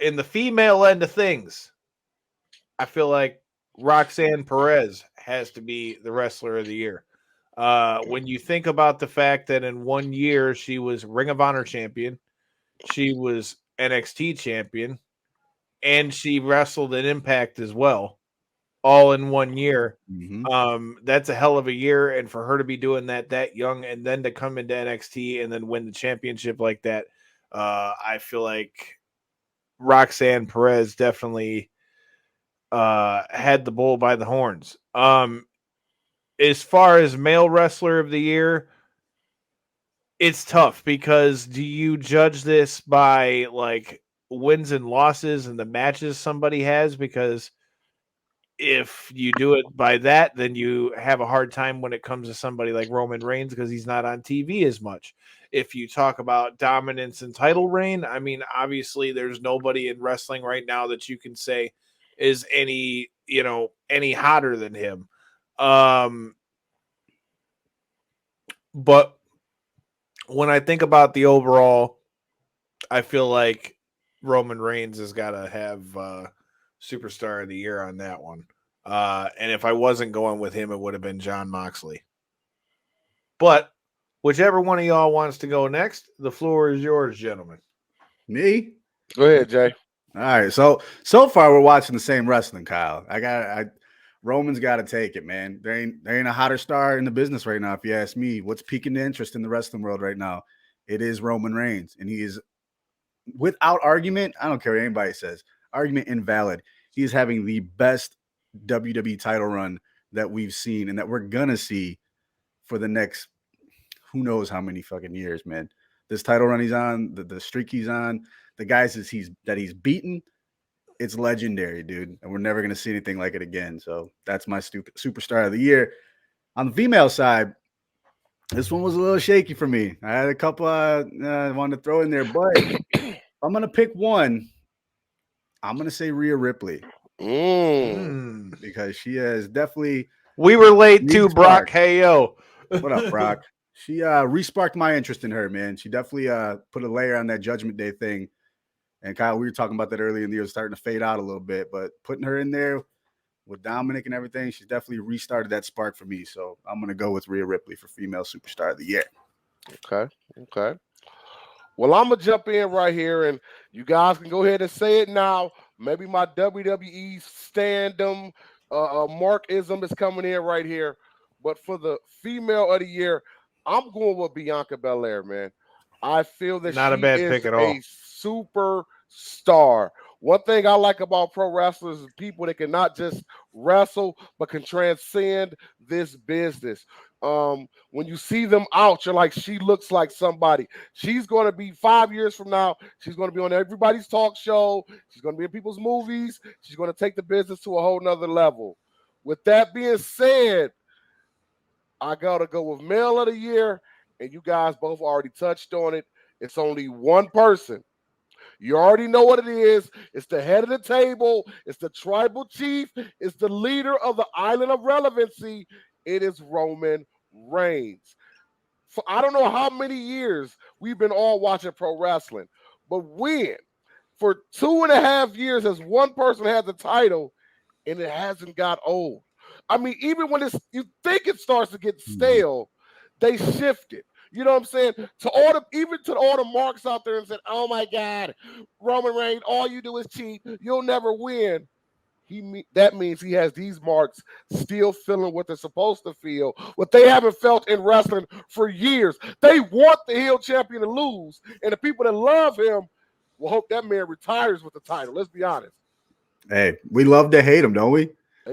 In the female end of things, I feel like Roxanne Perez has to be the wrestler of the year. When you think about the fact that in 1 year she was Ring of Honor champion, she was NXT champion, and she wrestled in Impact as well, all in 1 year. Mm-hmm. That's a hell of a year, and for her to be doing that young, and then to come into NXT and then win the championship like that, I feel like Roxanne Perez definitely had the bull by the horns. As far as male wrestler of the year, it's tough because do you judge this by like wins and losses and the matches somebody has? Because if you do it by that, then you have a hard time when it comes to somebody like Roman Reigns because he's not on TV as much. If you talk about dominance and title reign, I mean, obviously there's nobody in wrestling right now that you can say is any hotter than him. Um, but when I think about the overall, I feel like Roman Reigns has got to have superstar of the year on that one. And if I wasn't going with him, it would have been John Moxley. But whichever one of y'all wants to go next, the floor is yours, gentlemen. Me? Go ahead, Jay. All right. So far we're watching the same wrestling, Kyle. Roman's got to take it, man. There ain't a hotter star in the business right now. If you ask me, what's piquing the interest in the wrestling world right now? It is Roman Reigns, and he is, without argument, I don't care what anybody says, argument invalid. He is having the best WWE title run that we've seen and that we're gonna see for the next who knows how many fucking years, man. This title run he's on, the streak he's on, the guys that he's beaten, it's legendary, dude. And we're never gonna see anything like it again. So that's my superstar of the year. On the female side, this one was a little shaky for me. I had a couple I wanted to throw in there, but I'm gonna pick one. I'm gonna say Rhea Ripley because she has definitely. We were late too, Brock. Hey yo, what up, Brock? She re-sparked my interest in her, man. She definitely put a layer on that Judgment Day thing. And Kyle, we were talking about that earlier in the year, starting to fade out a little bit, but putting her in there with Dominic and everything, she's definitely restarted that spark for me. So I'm gonna go with Rhea Ripley for female superstar of the year. Okay. Well, I'm gonna jump in right here, and you guys can go ahead and say it now. Maybe my WWE standum, Markism is coming in right here. But for the female of the year, I'm going with Bianca Belair, man. I feel that not a bad pick at all. A superstar. One thing I like about pro wrestlers is people that can not just wrestle, but can transcend this business. When you see them out, you're like, she looks like somebody. She's going to be 5 years from now. She's going to be on everybody's talk show. She's going to be in people's movies. She's going to take the business to a whole nother level. With that being said, I got to go with male of the year, and you guys both already touched on it. It's only one person. You already know what it is. It's the head of the table. It's the tribal chief. It's the leader of the Island of Relevancy. It is Roman Reigns. For I don't know how many years we've been all watching pro wrestling, but for 2.5 years has one person had the title and it hasn't got old. I mean, even when you think it starts to get stale, they shift it. You know what I'm saying? Even to all the marks out there and said, "Oh my God, Roman Reigns, all you do is cheat. You'll never win." That means he has these marks still feeling what they're supposed to feel, what they haven't felt in wrestling for years. They want the heel champion to lose, and the people that love him will hope that man retires with the title. Let's be honest. Hey, we love to hate him, don't we?